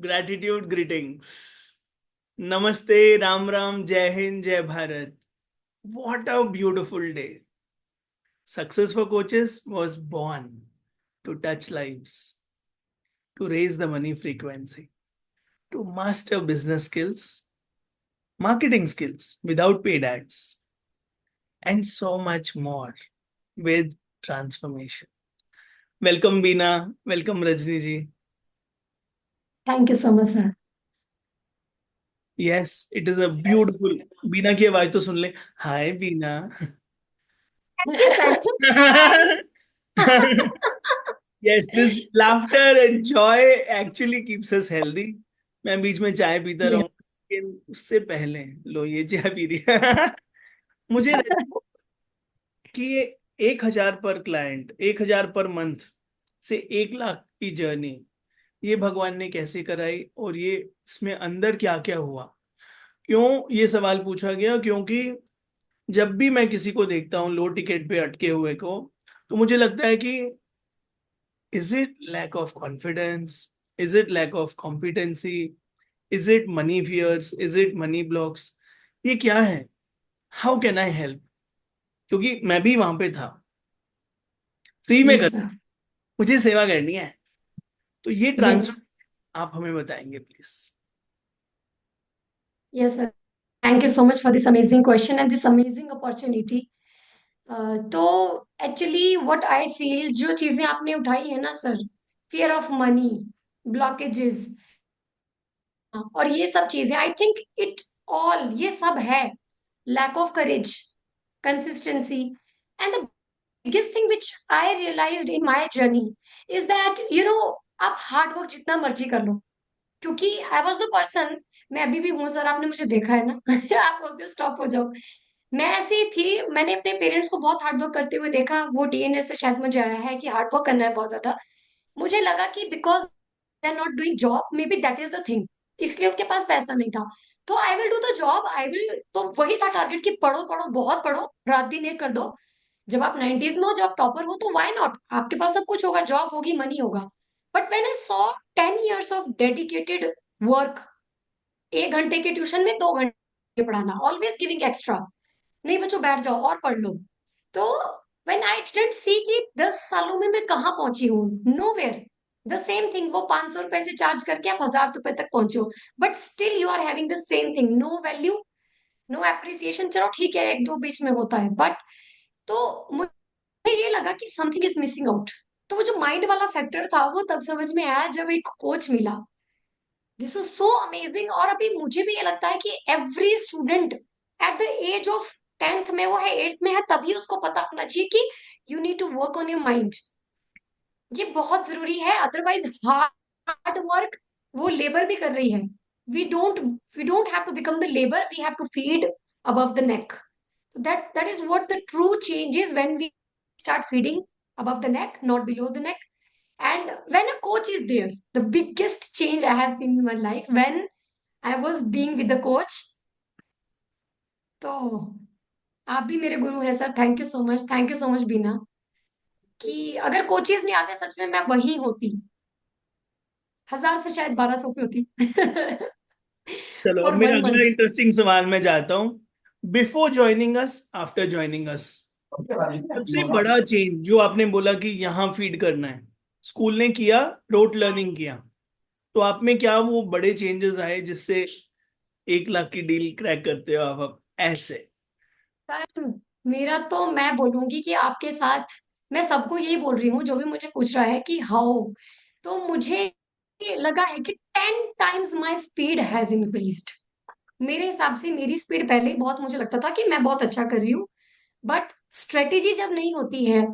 Gratitude greetings. Namaste, Ram Ram, Jai Hind, Jai Bharat. What a beautiful day. Success for Coaches was born to touch lives, to raise the money frequency, to master business skills, marketing skills without paid ads, and so much more with transformation. Welcome, Beena. Welcome, Rajni ji. Thank you so much sir. Yes, it is a beautiful. Beena की आवाज तो सुन ले. Hi, Beena. Thank you sir. Yes, this laughter and joy actually keeps us healthy. मैं बीच में चाय पीता ये रहूं, लेकिन उससे पहले लो ये चाय पी रही है। मुझे कि ये 1,000 पर क्लाइंट, 1,000 पर मंथ से 1 लाख की जर्नी, ये भगवान ने कैसे कराई और ये इसमें अंदर क्या क्या हुआ। क्यों ये सवाल पूछा गया? क्योंकि जब भी मैं किसी को देखता हूँ लो टिकट पे अटके हुए को, तो मुझे लगता है कि is it lack of confidence? Is it lack of competency? Is it money fears? Is it money blocks? ये क्या है? How can I help? क्योंकि मैं भी वहां पे था, फ्री में यस कर, सर। मुझे सेवा करनी है। तो ये यस। ट्रांसफर आप हमें बताएंगे please. Yes sir. Thank you so much for this amazing question and this amazing opportunity. तो एक्चुअली व्हाट आई फील, जो चीजें आपने उठाई है ना sir, fear of money, blockages और ये सब चीजें, आई थिंक इट ऑल, ये सब है lack of courage, consistency and the biggest thing which I realized in my journey is that आप हार्ड वर्क जितना मर्जी कर लो, क्योंकि आई वॉज द पर्सन, मैं अभी भी हूँ सर, आपने मुझे देखा है ना। आप बोलते हो स्टॉप हो जाओ, मैं ऐसी ही थी। मैंने अपने पेरेंट्स को बहुत हार्ड वर्क करते हुए देखा, वो डीएनए से शायद मुझे आया है कि हार्ड वर्क करना है बहुत ज्यादा। मुझे लगा कि because they are not doing job, may be that is the thing, इसलिए उनके पास पैसा नहीं था। तो I will do the job, I will, तो वही था टारगेट कि पढ़ो पढ़ो बहुत पढ़ो, रात दिन एक कर दो। जब आप 90s में हो, जब आप टॉपर हो, तो व्हाई नॉट, आपके पास सब कुछ होगा, जॉब होगी, मनी होगा। But when I saw 10 years of dedicated work, 1 घंटे के ट्यूशन में 2 घंटे पढ़ाना, ऑलवेज गिविंग एक्स्ट्रा, नहीं बच्चों बैठ जाओ और पढ़ लो। तो व्हेन आई डिडंट सी कि 10 सालों में मैं कहाँ पहुंची हूँ, no where, the same thing, वो 500 रुपए से चार्ज करके आप 1000 रुपए तक पहुंचे हो, but still you are having the same thing, no value, no appreciation. चलो ठीक है, एक दो बीच में होता है, बट तो मुझे ये लगा कि समथिंग इज मिसिंग आउट। तो वो जो माइंड वाला फैक्टर था, वो तब समझ में आया जब एक कोच मिला। This is so amazing. और अभी मुझे भी ये लगता है कि every student at the age of 10th में वो है, 8th में है, तभी उसको पता होना चाहिए कि you need to work on your mind. ये बहुत जरूरी है, अदरवाइज हार्ड वर्क, वो लेबर भी कर रही है। We don't we don't have to become the labour, we have to feed above the neck. That is what the true change is, when we start feeding above the neck, not below the neck. And when a coach is there, the biggest change I have seen in my life, when I was being with the coach, तो आप भी मेरे गुरु है sir, thank you so much, thank you so much Beena. कि अगर coaches नहीं आते, सच में मैं वही होती, 1000 से शायद 1200 पे होती। चलो अब फॉर मेरा वन अगला मंथ इंटरेस्टिंग सवाल मैं जाता हूँ। Before joining us, after joining us, सबसे बड़ा चेंज जो आपने बोला कि यहाँ फीड करना है, स्कूल ने किया, रोट लर्निंग किया, तो आप में क्या वो बड़े चेंजेस आए जिससे 1 लाख की डील क्रैक करते हो आप अब ऐसे? सर, मेरा तो मैं बोलूंगी कि आपके साथ, मैं सबको यही बोल रही हूँ जो भी मुझे पूछ रहा है कि हाउ, तो मुझे ये लगा है कि 10 times my speed has increased. मेरे हिसाब से मेरी स्पीड पहले ही बहुत, मुझे लगता था कि मैं बहुत अच्छा कर रही हूँ, बट स्ट्रेटेजी जब नहीं होती है,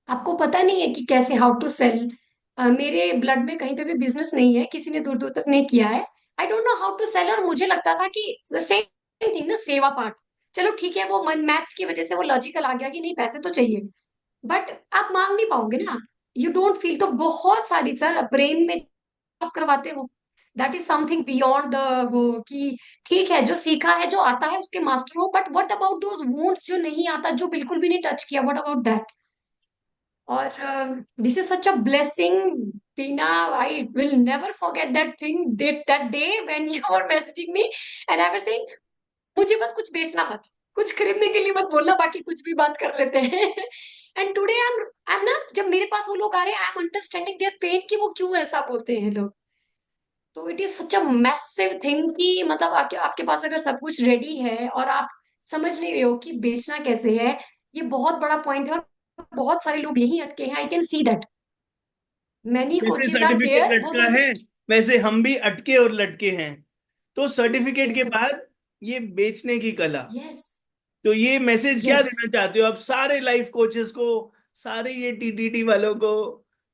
आपको पता नहीं है कि कैसे, हाउ टू सेल, मेरे ब्लड में कहीं पे भी बिजनेस नहीं है, किसी ने दूर दूर तक नहीं किया है, I don't know how to sell. और मुझे लगता था कि सेम थिंग ना, सेवा पार्ट, चलो ठीक है, वो मन मैथ्स की वजह से वो लॉजिकल आ गया कि नहीं पैसे तो चाहिए, बट आप मांग नहीं पाओगे ना, यू डोंट फील। तो बहुत सारी सर ब्रेन में आप करवाते हो, दैट इज समथिंग बियॉन्ड वो, कि ठीक है जो सीखा है, जो आता है उसके मास्टर हो, but what about those wounds जो नहीं आता, जो बिल्कुल भी नहीं टच किया, व्हाट अबाउट दैट। और this is such a blessing Tina, I will never forget that thing, that day when you were messaging me and I was saying, मुझे बस कुछ बेचना मत, कुछ खरीदने के लिए मत बोलना, बाकी कुछ भी बात कर लेते हैं। एंड टुडे आई एम ना, जब मेरे पास वो लोग आ रहे हैं, I am understanding their pain कि वो क्यों ऐसा बोलते हैं लोग। तो it is such a massive thing कि मतलब आपके आपके पास अगर सब कुछ रेडी है और आप समझ नहीं रहे हो कि बेचना कैसे है, ये बहुत बड़ा पॉइंट है। और बहुत सारे लोग यही अटके हैं, I can see that many जैसे coaches are सर्टिफिकेट there वो लटका सोच है, रहे हैं वैसे हम भी अटके और लटके हैं। तो सर्टिफिकेट के कि बाद ये बेचने की कला। यस तो ये मैसेज क्या यस। देना चाहते हो आप सारे लाइफ कोचेस को, सारे ये टीटीटी वालों को,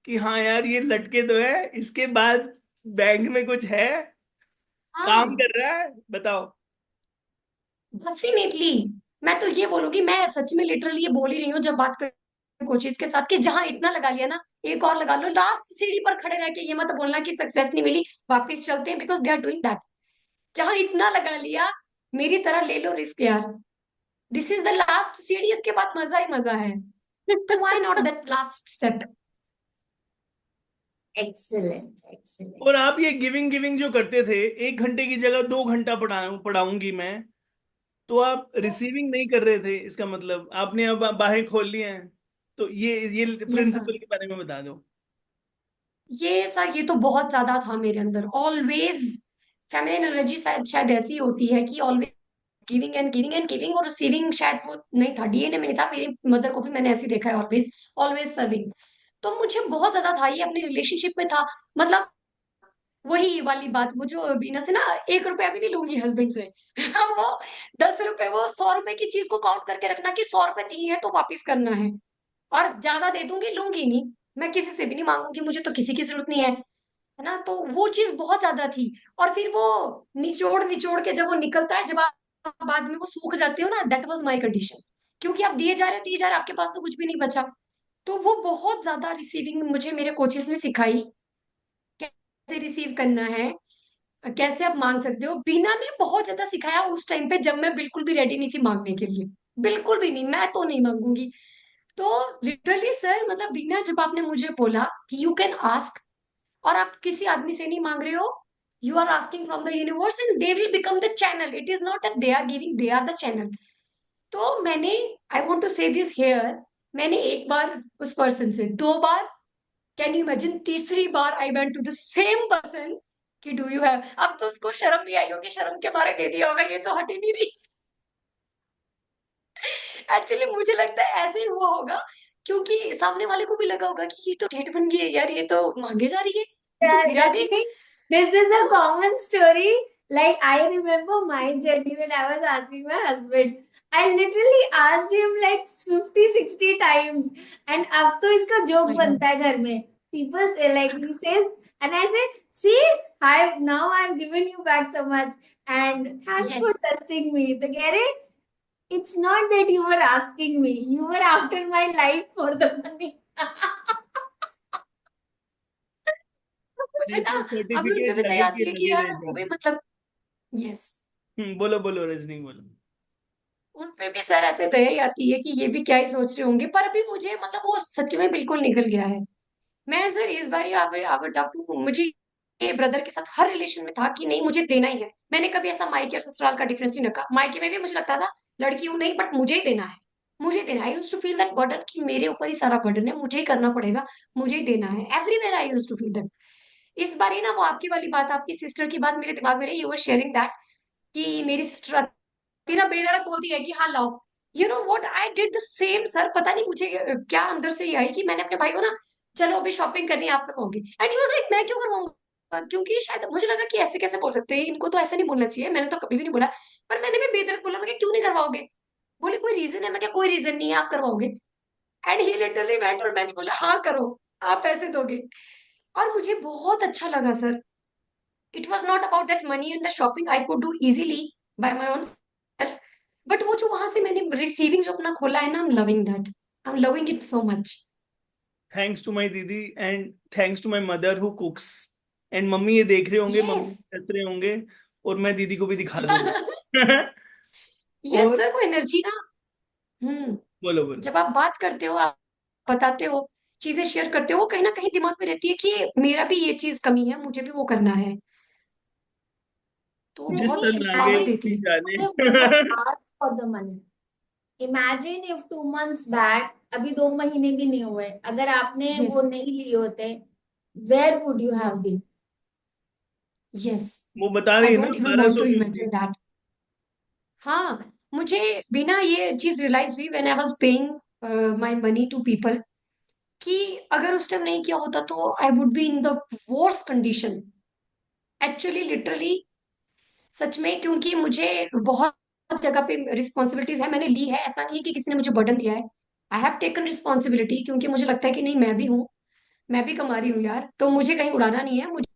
कि हाँ यार ये लटके तो है, इसके बाद बैंक में कुछ है, काम हाँ, कर रहा है, बताओ। डेफिनेटली। मैं तो ये बोलूंगी, मैं सच में लिटरली ये बोल ही रही हूँ जब बात कर कोचेज के साथ, कि जहां इतना लगा लिया ना, एक और लगा लो, लास्ट सीढ़ी पर खड़े रह के ये मत बोलना कि सक्सेस नहीं मिली, वापस चलते हैं, because they are doing that. जहां इतना लगा लिया, मेरी तरह ले लो रिस्क यार। दिस इज द लास्ट सीढ़ी, इसके बाद मजा ही मजा है। तो why not that last step. Excellent और एक्सेलेंट। आप ये गिविंग गिविंग जो करते थे, 1 घंटे की जगह 2 घंटा पढ़ाऊंगी मैं, तो आप यस रिसीविंग नहीं कर रहे थे, इसका मतलब आपने अब बाहें खोल ली हैं। तो ये यस सर। प्रिंसिपल के बारे में बता दो। ये सर, ये तो बहुत ज्यादा था मेरे अंदर ऑलवेज। फेमिनिन एनर्जी शायद शायद ऐसी होती है कि always giving and giving and giving, और रिसीविंग शायद वो नहीं था, डीएनए में नहीं था। मेरी मदर को भी मैंने ऐसे ही देखा है, ऑलवेज ऑलवेज सर्विंग। तो मुझे बहुत ज्यादा था, ये अपनी रिलेशनशिप में था। मतलब वही वाली बात, वो जो बीना से ना, 1 रुपया भी नहीं लूंगी हस्बैंड से। वो 10 रुपए, वो 100 रुपए की चीज को काउंट करके रखना कि 100 रुपए दी है तो वापिस करना है। और ज्यादा दे दूंगी, लूंगी नहीं। मैं किसी से भी नहीं मांगूंगी, मुझे तो किसी की जरूरत नहीं है ना। तो वो चीज बहुत ज्यादा थी। और फिर वो निचोड़ निचोड़ के जब वो निकलता है, जब आप बाद में वो सूख जाते हो ना, दैट वाज माय कंडीशन। क्योंकि आप दिए जा रहे हो, दिए जा रहे हो, आपके पास तो कुछ भी नहीं बचा। तो वो बहुत ज्यादा रिसीविंग मुझे मेरे कोचेस ने सिखाई, कैसे रिसीव करना है, कैसे आप मांग सकते हो। बीना ने बहुत ज्यादा सिखाया उस टाइम पे, जब मैं बिल्कुल भी रेडी नहीं थी मांगने के लिए। बिल्कुल भी नहीं, मैं तो नहीं मांगूंगी। तो लिटरली सर, मतलब बीना, जब आपने मुझे बोला कि यू कैन आस्क, और आप किसी आदमी से नहीं मांग रहे हो, you are asking from the universe and they will become the channel. It is not that they are giving, they are the channel. तो मैंने, I want to say this here, मैंने एक बार उस पर्सन से, 2 बार, कैन यू इमेजिन, तीसरी बार I went to the same person कि do you have. अब तो उसको शर्म भी आई होगी, शर्म के मारे दे दिया होगा, ये तो हट ही नहीं रही। एक्चुअली मुझे लगता है ऐसे ही हुआ होगा, क्योंकि सामने वाले को भी लगा होगा कि ये तो ढेठ बन गई है यार, ये तो मांगे जा रही है, ये तो फिरा गई। Rajni, this is a तो common story. Like, I remember my journey when I was asking my husband. I literally asked him like 50, 60 times. And अब तो इसका joke माय गॉड। बनता है घर में. People say like, he says, and I say, see, now I've given you back so much. And thanks for yes. trusting me. तो कह रहे, it's not that you were asking me. You were after my life for the money. मुझे ठीक ना है, अभी उन पे सर्टिफिकेट भी दया लगे आती कि है कि लगे यार रह वो भी जाए। मतलब, यस, बोलो बोलो रजनी, बोलो। उन पे भी सर ऐसे दया ही आती है कि ये भी क्या ही सोच रहे होंगे। पर अभी मुझे मतलब वो सच में बिल्कुल निकल गया है। मैं सर इस बार ही मुझे ये ब्रदर के साथ हर रिलेशन में था कि नहीं, मुझे देना ही है। मैंने कभी ऐसा मायके और ससुराल का डिफरेंस नहीं रखा। मायके में भी मुझे लगता था लड़की हूं नहीं, बट मुझे ही देना है, मुझे ही देना है। I used to feel that burden कि मेरे ऊपर ही सारा बर्डन है, मुझे ही करना पड़ेगा, मुझे ही देना है। Everywhere I used to feel that. इस बार ही ना, वो आपकी वाली बात, आपकी सिस्टर की बात मेरे दिमाग में रही, यू वर शेयरिंग दैट कि मेरी सिस्टर आती ना, बेधड़क बोलती है कि हाँ लाओ। You know what, I did the same sir. पता नहीं मुझे क्या अंदर से ये आई कि मैंने अपने भाई को ना, चलो अभी शॉपिंग करनी है, आप करवाओगे। एंड ही वाज लाइक, मैं क्यों करवाऊंगा, क्योंकि शायद मुझे लगा कि ऐसे कैसे बोल सकते हैं, इनको तो ऐसे नहीं बोलना चाहिए, मैंने तो कभी भी नहीं बोला। पर मैंने भी बेधड़क बोला, मैं क्या, क्यों नहीं करवाओगे। बोले कोई रीजन है, मैं क्या, कोई रीजन नहीं है, आप करवाओगे। एंड ही लिटरली वेंट, और मैंने बोला हाँ करो, आप पैसे दोगे। और मुझे बहुत अच्छा लगा sir. It was not about that money and the shopping I could do easily bye my own self. But वो जो वहां से मैंने रिसीविंग जो अपना खोला है ना, I am loving that, I am loving it so much. Thanks to my दीदी, and thanks to my mother who cooks. And mummy ये देख रहे होंगे, यस। मम्मी हंस रहे होंगे, और मैं दीदी को भी दिखा दूंगा। यस और सर, वो एनर्जी ना। हम्म। बोलो बोलो। जब आप बात करते हो, आप बताते हो चीजें शेयर करते हो वो कहीं ना कहीं दिमाग में रहती है कि मेरा भी ये चीज कमी है, मुझे भी वो करना है, तो वो जिस बहुत तक नहीं, लागे पावर imagine देती वही है। जाने। you have never asked for the money. Imagine if 2 months back, अभी 2 महीने भी नहीं हुए, अगर आपने वो यस, नहीं लिए होते, where would you have yes, been? Yes. वो बता आई रही है ना, डोंट इवन बारह वांट सौ टू में इमेजिन होगी। दैट। हाँ, मुझे बिना ये चीज रियलाइज हुई when I was paying my money to people, कि अगर उस टाइम नहीं किया होता तो I would be in the worst condition, actually literally, सच में। क्योंकि मुझे बहुत जगह पे रिस्पॉन्सिबिलिटीज है, मैंने ली है, ऐसा नहीं है कि किसी ने मुझे बर्डन दिया है। आई हैव टेकन रिस्पॉन्सिबिलिटी, क्योंकि मुझे लगता है कि नहीं, मैं भी हूँ, मैं भी कमा रही हूँ यार, तो मुझे कहीं उड़ाना नहीं है, मुझे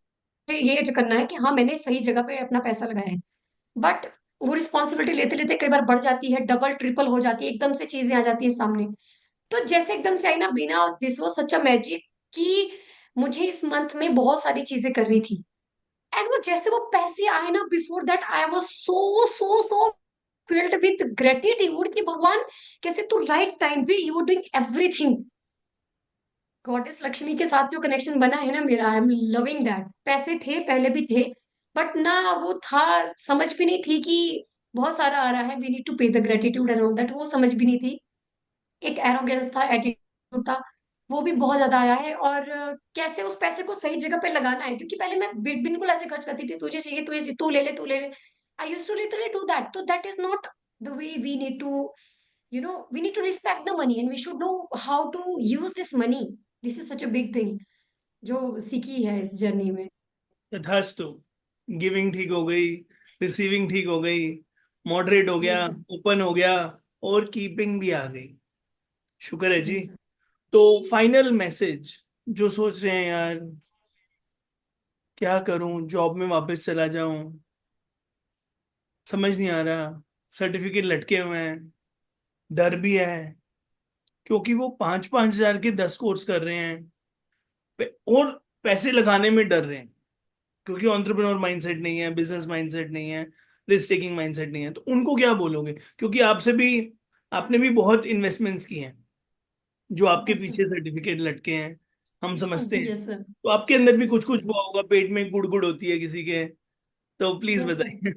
ये जो करना है कि हाँ मैंने सही जगह पे अपना पैसा लगाया है। बट वो रिस्पॉन्सिबिलिटी लेते लेते कई बार बढ़ जाती है, डबल ट्रिपल हो जाती है, एकदम से चीजें आ जाती है सामने। तो जैसे एकदम से आई ना Beena, this was such a magic, कि मुझे इस मंथ में बहुत सारी चीजें करनी थी, एंड वो जैसे वो पैसे आए ना, before that I was so so so filled with gratitude कि भगवान, कैसे तू राइट टाइम पे you are doing everything. Goddess Lakshmi के साथ जो कनेक्शन बना है ना मेरा, आई एम लविंग दैट। पैसे थे, पहले भी थे, बट ना वो था, समझ भी नहीं थी कि बहुत सारा आ रहा है, वी नीड टू पे the gratitude and all that, वो समझ भी नहीं थी। एक एरोगेंस था, एटीट्यूड था, वो भी बहुत ज्यादा आया है। और कैसे उस पैसे को सही जगह पे लगाना है, क्योंकि पहले मैं बिल्कुल ऐसे खर्च करती थी, तुझे चाहिए तुझे, तू ले ले तू ले ले, I use to literally do that. तो that is not the way we need to, we need to respect the money and we should know how to use this money. This is such a big thing जो सीखी है इस journey में। तथास्तु। Giving ठीक हो गई, receiving ठीक हो गई, मॉडरेट हो गया, यस सर, ओपन हो गया, और कीपिंग भी आ गई। शुक्र है जी। Yes sir. तो फाइनल मैसेज, जो सोच रहे हैं यार क्या करूं, जॉब में वापस चला जाऊं, समझ नहीं आ रहा, सर्टिफिकेट लटके हुए हैं, डर भी है, क्योंकि वो 5-5 हजार के 10 कोर्स कर रहे हैं, और पैसे लगाने में डर रहे हैं, क्योंकि एंटरप्रेन्योर माइंडसेट नहीं है, बिजनेस माइंडसेट नहीं है, रिस्क टेकिंग माइंडसेट नहीं है। तो उनको क्या बोलोगे, क्योंकि आपसे भी, आपने भी बहुत इन्वेस्टमेंट्स की हैं जो आपके यस पीछे सर्टिफिकेट लटके हैं, हम समझते सर, हैं। यस सर, तो आपके अंदर भी कुछ कुछ हुआ होगा, पेट में गुड़ गुड़ होती है किसी के, तो प्लीज यस सर। बताइए।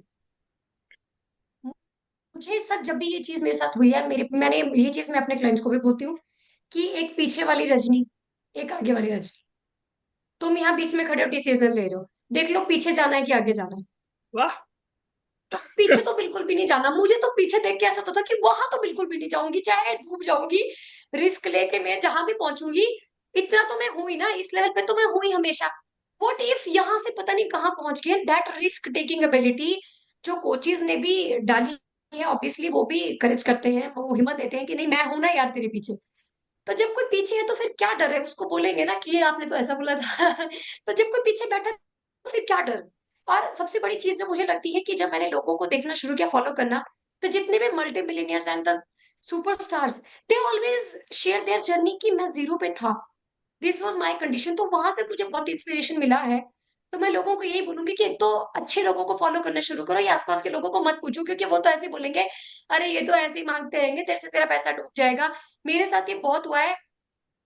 मुझे सर जब भी ये चीज मेरे साथ हुई है, मैंने ये चीज मैं अपने क्लाइंट्स को भी बोलती हूँ कि एक पीछे वाली रजनी, एक आगे वाली रजनी, तुम यहाँ बीच में खड़े हो डिसीजन ले रहे हो, देख लो पीछे जाना है कि आगे जाना है। वाह। तो पीछे तो बिल्कुल भी नहीं जाना, मुझे तो पीछे देख के ऐसा होता था कि वहां तो बिल्कुल भी नहीं जाऊंगी, चाहे डूब जाऊंगी, रिस्क लेके मैं जहां भी पहुंचूंगी, इतना तो मैं हुई ना, इस लेवल पे तो मैं हुई हमेशा। व्हाट इफ यहाँ से पता नहीं कहाँ पहुंच गए, दैट रिस्क टेकिंग एबिलिटी जो कोचेज ने भी डाली है, ऑब्वियसली वो भी करेज करते हैं, वो हिम्मत देते हैं कि नहीं मैं हूं ना यार तेरे पीछे। तो जब कोई पीछे है तो फिर क्या डर है, उसको बोलेंगे ना कि ये आपने तो ऐसा बोला था। तो जब कोई पीछे बैठा है तो फिर क्या डर। और सबसे बड़ी चीज जो मुझे लगती है कि जब मैंने लोगों को देखना शुरू किया, फॉलो करना, तो जितने भी multi millionaires and the superstars, they always share their journey कि मैं जीरो पे था, दिस वाज माय कंडीशन। तो वहां से मुझे बहुत इंस्पिरेशन मिला है। तो मैं लोगों को यही बोलूंगी कि एक तो अच्छे लोगों को फॉलो करना शुरू करो, ये आसपास के लोगों को मत पूछो, क्योंकि वो तो ऐसे ही बोलेंगे, अरे ये तो ऐसे ही मांगते रहेंगे, तेरे से तेरा पैसा डूब जाएगा। मेरे साथ ये बहुत हुआ है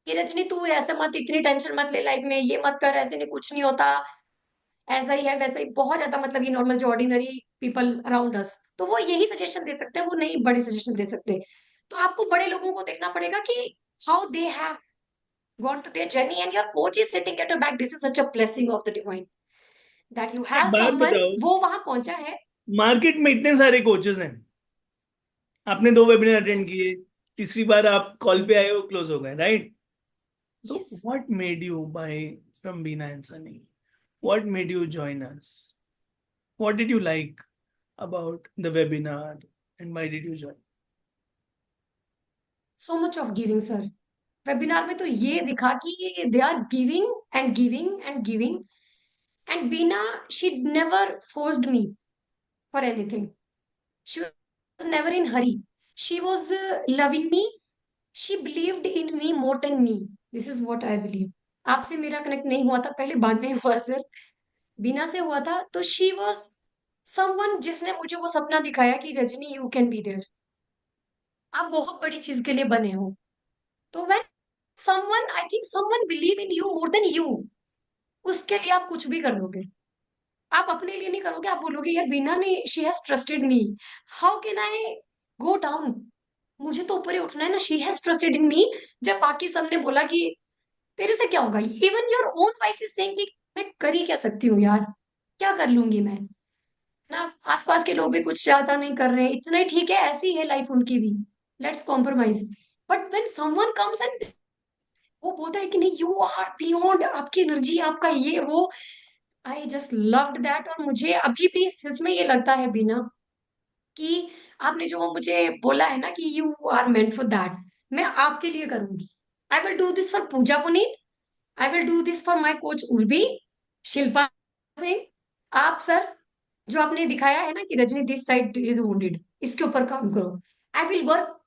कि रजनी तू ऐसे मत, इतनी टेंशन मत ले लाइफ में, ये मत कर, ऐसे नहीं, कुछ नहीं होता, ऐसा ही है वैसा ही, बहुत ज्यादा मतलब ये नॉर्मल जो ऑर्डिनरी पीपल अराउंड अस, तो वो यही सजेशन दे सकते हैं, वो नहीं बड़े सजेशन दे सकते। तो आपको बड़े लोगों को देखना पड़ेगा कि how they have gone to their journey and your coach is sitting at your back. This is such a blessing of the divine that you एक have बात someone, बताओ, वो वहां पहुंचा है। मार्केट में इतने सारे कोचेस हैं, आपने 2 वेबिनार अटेंड यस, किए, तीसरी बार आप कॉल पे आए हो, क्लोज हो गए, right? So yes. what made you buy from Beena and Sunny? What made you join us? What did you like about the webinar and why did you join? So much of giving sir. Webinar में तो ये दिखा कि they are giving and giving and giving, and Beena, she never forced me for anything, she was never in hurry, she was loving me, she believed in me more than me. This is what I believe. आपसे मेरा connect नहीं हुआ था पहले, बाद में हुआ sir, बीना से हुआ था। तो शी वॉज समवन जिसने मुझे वो सपना दिखाया कि Rajni you can be there, आप बहुत बड़ी चीज के लिए बने हो। तो when someone, I think someone believe in you more than you, उसके लिए आप कुछ भी कर दोगे। आप अपने लिए नहीं करोगे, आप बोलोगे यार बीना ने, she has trusted me, how can I go down, मुझे तो ऊपर ही उठना है ना, शी हैज ट्रस्टेड इन मी। जब बाकी सबने बोला कि तेरे से क्या होगा, even your own voice is saying कि मैं कर ही क्या सकती हूँ यार, क्या कर लूंगी मैं ना, आसपास के लोग भी कुछ ज्यादा नहीं कर रहे हैं, इतना ही ठीक है, ऐसी है लाइफ उनकी भी, let's compromise. But when someone comes and वो बोलता है कि नहीं यू आर बियॉन्ड, आपकी एनर्जी, आपका ये वो, आई जस्ट लव्ड दैट। और मुझे अभी भी सच में ये लगता है बीना कि आपने जो मुझे बोला है ना कि you are meant for that, मैं आपके लिए करूंगी। I will do this for Pooja Puneet, I will do this for my coach Urbi, Shilpa Singh, आप सर, जो आपने दिखाया है ना कि Rajni this side is wounded, इसके ऊपर काम करो। आई विल वर्क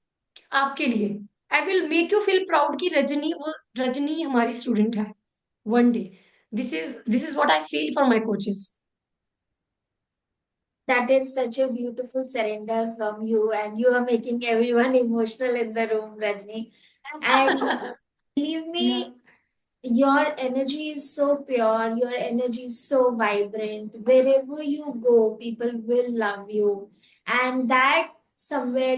आपके लिए, I will make you feel proud कि रजनी, वो रजनी हमारी स्टूडेंट है one day. This is what I feel for my coaches. That is such a beautiful surrender from you, and you are making everyone emotional in the room, Rajni. And believe Yeah. me, your energy is so pure, your energy is so vibrant. Wherever you go, people will love you. And that somewhere,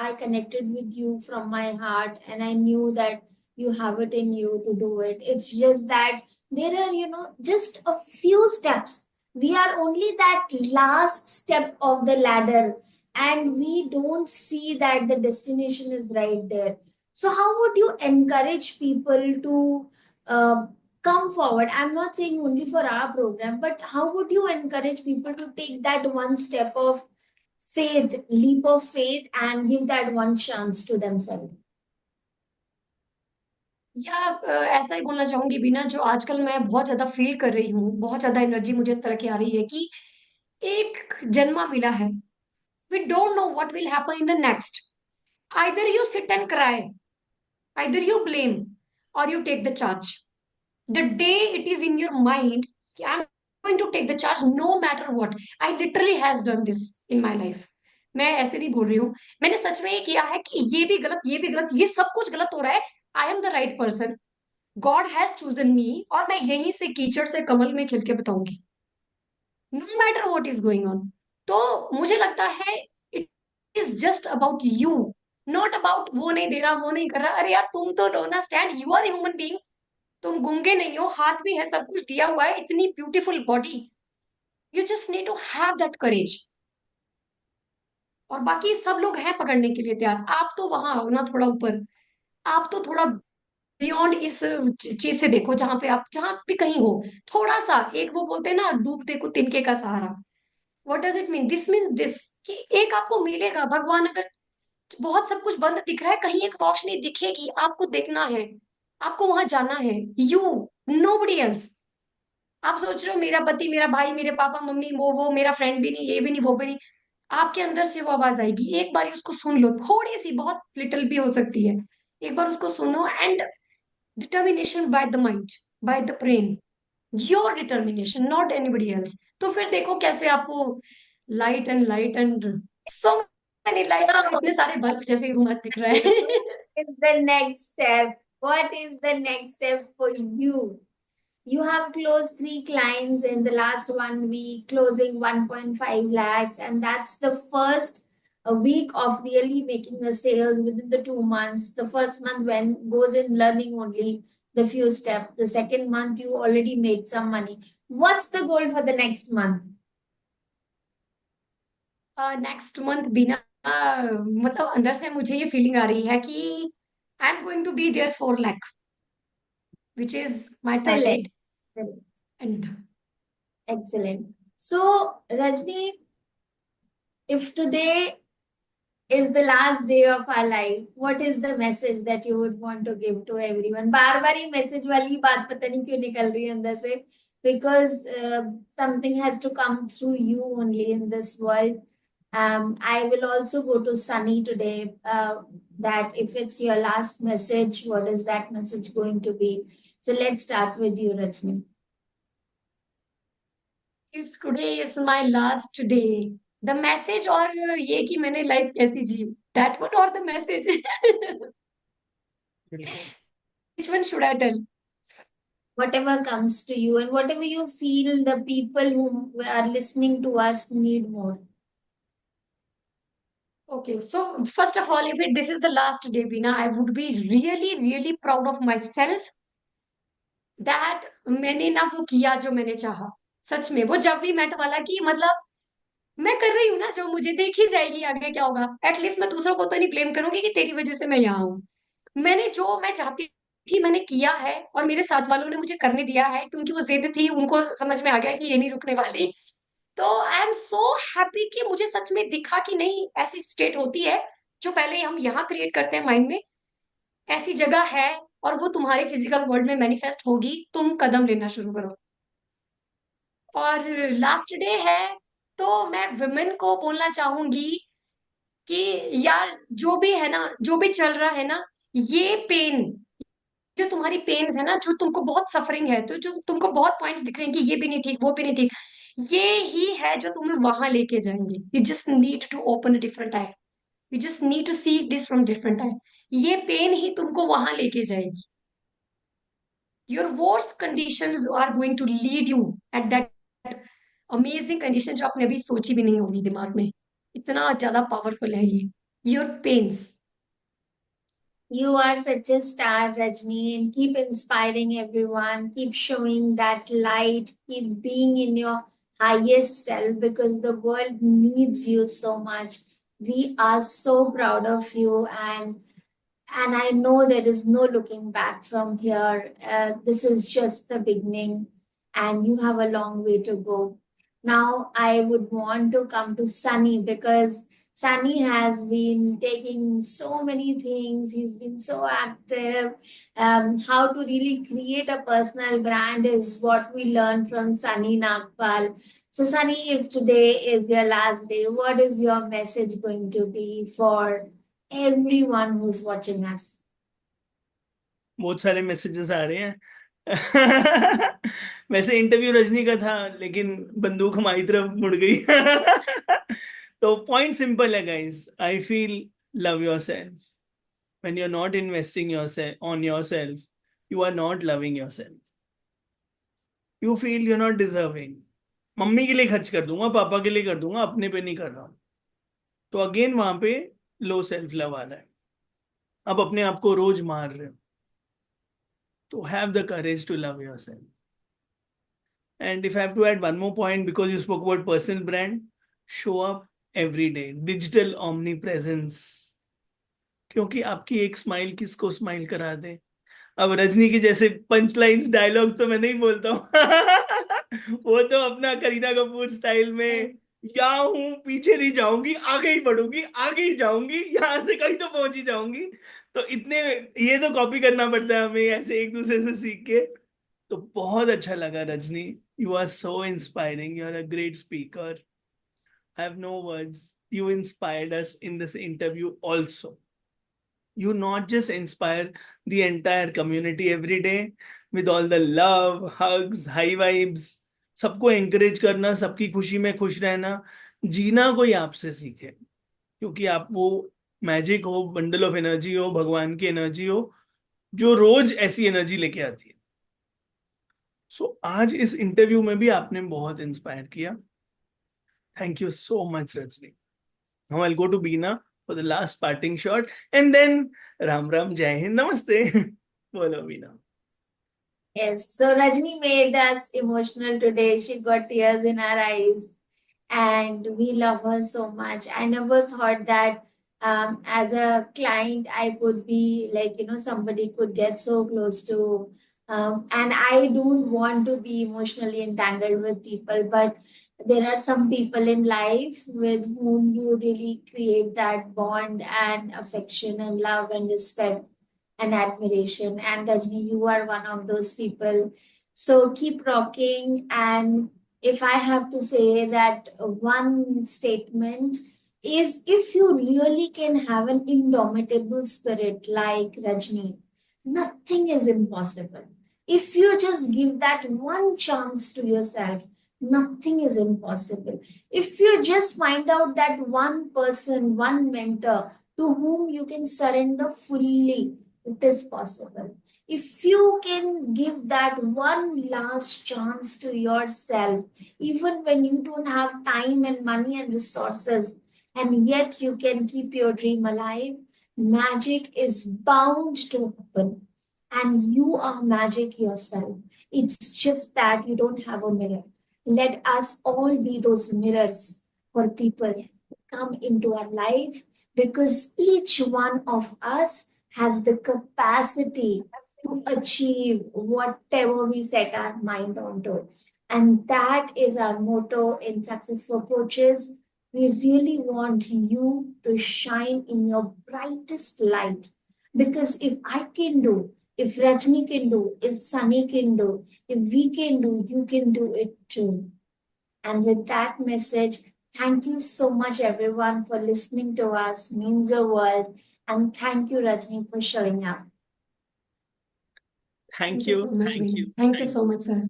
I connected with you from my heart, and I knew that you have it in you to do it. It's just that there are, just a few steps. We are only that last step of the ladder, and we don't see that the destination is right there. So, how would you encourage people to uh, come forward? I'm not saying only for our program, but how would you encourage people to take that one step of faith, leap of faith, and give that one chance to themselves? या ऐसा ही बोलना चाहूंगी बिना, जो आजकल मैं बहुत ज्यादा फील कर रही हूँ, बहुत ज्यादा एनर्जी मुझे इस तरह की आ रही है कि एक जन्मा मिला है, we don't know what will happen in the next, either you sit and cry, either you blame, और you take the charge. The day it is in your mind कि I'm going to take the charge no matter what, I literally has done this in my life। मैं ऐसे नहीं बोल रही हूँ, मैंने सच में ये किया है कि ये भी गलत, ये भी गलत, ये सब कुछ गलत हो रहा है, I am the right person, God has chosen me, और मैं यहीं से कीचड़ से कमल में खिल के बताऊंगी, no matter what is going on. तो मुझे लगता है it is just about you, not about वो नहीं दे रहा, वो नहीं कर रहा, अरे यार तुम तो लो ना stand, you are human being, तुम गूंगे नहीं हो, हाथ भी है, सब कुछ दिया हुआ है, इतनी beautiful body, you just need to have that courage. और बाकी सब लोग हैं पकड़ने के लिए तैयार, आप तो वहां आओ ना थोड़ा ऊपर, आप तो थोड़ा बियॉन्ड इस चीज से देखो, जहां पे आप जहां भी कहीं हो, थोड़ा सा, एक वो बोलते हैं ना डूबते को तिनके का सहारा, what does it mean, this mean this, कि एक आपको मिलेगा, भगवान अगर बहुत सब कुछ बंद दिख रहा है, कहीं एक रोशनी दिखेगी, आपको देखना है, आपको वहां जाना है, यू, नोबडी एल्स। आप सोच रहे हो मेरा पति, मेरा भाई, मेरे पापा मम्मी, वो मेरा फ्रेंड भी नहीं, ये भी नहीं, वो भी नहीं, आपके अंदर से वो आवाज आएगी, एक बार उसको सुन लो, थोड़ी सी, बहुत लिटिल भी हो सकती है, एक बार उसको सुनो, and determination by the mind, by the brain, your determination, not anybody else. तो फिर देखो कैसे आपको light and so many lights, और So, इतने सारे बल्ब जैसे रूम दिख रहे हैं। is the next step? What is the next step for you? You have closed 3 clients in the last 1 week, closing 1.5 lakhs, and that's the first week of really making the sales within the 2 months. The first month when goes in learning only the few steps. The second month you already made some money. What's the goal for the next month? Next month बिना मतलब अंदर से मुझे ये feeling आ रही है कि I am going to be there 4 lakh, which is my Excellent. Target. And Excellent. So, Rajni, if today is the last day of our life, what is the message that you would want to give to everyone? बार बार ये message वाली बात पता नहीं क्यों निकल रही है अंदर से, because something has to come through you only in this world. I will also go to Sunny today. That if it's your last message, what is that message going to be? So let's start with you, Rajni. If today is my last day, the message, और ये कि मैंने life कैसी जी, that would और the message. बिल्कुल। Which one should I tell? Whatever comes to you and whatever you feel the people who are listening to us need more. Okay, so first of all, this is the last day, Bina, I would be really, really proud of myself that मैंने ना वो किया जो मैंने चाहा. सच में वो जब भी मेट वाला कि मतलब मैं कर रही हूँ ना जो मुझे देखी जाएगी आगे क्या होगा. एटलीस्ट मैं दूसरों को तो नहीं ब्लेम करूंगी कि तेरी वजह से मैं यहाँ हूँ. मैंने जो मैं चाहती थी मैंने किया है और मेरे साथ वालों ने मुझे करने दिया है क्योंकि वो जिद थी, उनको समझ में आ गया कि ये नहीं रुकने वाली. तो आई एम सो हैप्पी कि मुझे सच में दिखा कि नहीं ऐसी स्टेट होती है जो पहले हम यहाँ क्रिएट करते हैं माइंड में, ऐसी जगह है और वो तुम्हारे फिजिकल वर्ल्ड में मैनिफेस्ट होगी. तुम कदम लेना शुरू करो. और लास्ट डे है तो मैं वुमेन को बोलना चाहूंगी कि यार जो भी है ना, जो भी चल रहा है ना, ये पेन, जो तुम्हारी पेन्स है ना, जो तुमको बहुत सफरिंग है, तो जो तुमको बहुत पॉइंट्स दिख रहे हैं कि ये भी नहीं ठीक वो भी नहीं ठीक, ये ही है जो तुम्हें वहां लेके जाएंगे. You just need to open a different eye. You just need to see this from different eye. ये पेन ही तुमको वहां लेके जाएगी. Your worst conditions are going to lead you at that amazing condition जो आपने अभी सोची भी नहीं होगी दिमाग में. इतना ज्यादा पावरफुल है ये your pains. You are such a star, Rajni, and keep inspiring everyone. Keep showing that light. Keep being in your highest self because the world needs you so much. We are so proud of you, and I know there is no looking back from here. This is just the beginning, and you have a long way to go. Now, I would want to come to Sunny because Sunny has been taking so many things. He's been so active. How to really create a personal brand is what we learned from Sunny Nagpal. So, Sunny, if today is your last day, what is your message going to be for everyone who's watching us? बहुत सारे messages आ रहे हैं. वैसे interview Rajni का था लेकिन बंदूक हमारी तरफ मुड़ गई. तो पॉइंट सिंपल है guys. I feel love yourself. When you are not investing yourself on yourself, you are not loving yourself. You feel you are not deserving. Mummy के लिए खर्च कर दूंगा, पापा के लिए कर दूंगा, अपने पे नहीं कर रहा हूं. तो अगेन वहां पे लो सेल्फ लव आ रहा है. अब अपने आप को रोज मार रहे हो. तो have the courage to love yourself. And if I have to add one more point, because you spoke about personal brand, show up every day. Digital omnipresence. क्योंकि आपकी एक स्माइल किसको स्माइल करा दे. अब रजनी की जैसे पंच लाइन्स डायलॉग्स तो मैं नहीं बोलता हूँ. वो तो अपना करीना कपूर स्टाइल में, यहाँ हूँ पीछे नहीं जाऊंगी, आगे ही बढ़ूंगी, आगे ही जाऊंगी, यहाँ से कहीं तो पहुंच ही जाऊंगी. तो इतने ये तो कॉपी करना पड़ता है हमें ऐसे एक दूसरे से सीख के. तो बहुत अच्छा लगा Rajni. You are so inspiring. You are a great speaker. I have no words. You inspired us in this interview also. You not just inspire the entire community every day with all the love, hugs, high vibes. सबको encourage करना, सबकी खुशी में खुश रहना, जीना कोई आपसे सीखे. क्योंकि आप वो मैजिक हो, बंडल ऑफ एनर्जी हो, भगवान की एनर्जी हो, जो रोज ऐसी एनर्जी लेके आती है. सो आज इस इंटरव्यू में भी आपने बहुत इंस्पायर किया. Thank you so much Rajni. Now I'll go to Beena for the last parting shot, and then Ram Ram, Jai Hind, Namaste. Bolo Beena. Yes, so Rajni made us emotional today. She got tears in her eyes, and we love her so much. I never thought that as a client, I could be like, somebody could get so close to. And I don't want to be emotionally entangled with people, but there are some people in life with whom you really create that bond and affection and love and respect and admiration. And Rajni, you are one of those people. So keep rocking. And if I have to say that one statement is if you really can have an indomitable spirit like Rajni, nothing is impossible. If you just give that one chance to yourself, nothing is impossible. If you just find out that one person, one mentor to whom you can surrender fully, it is possible. If you can give that one last chance to yourself, even when you don't have time and money and resources, and yet you can keep your dream alive, magic is bound to happen. And you are magic yourself. It's just that you don't have a mirror. Let us all be those mirrors for people who come into our life, because each one of us has the capacity to achieve whatever we set our mind onto. And that is our motto in Success for Coaches. We really want you to shine in your brightest light. Because if Rajni can do, if Sunny can do, if we can do, you can do it too. And with that message, thank you so much, everyone, for listening to us. Means the world. And thank you, Rajni, for showing up. Thank Thank you so you. much, Thank Vinay. you. Thank you so much, sir.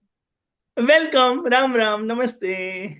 Welcome. Ram Ram. Namaste.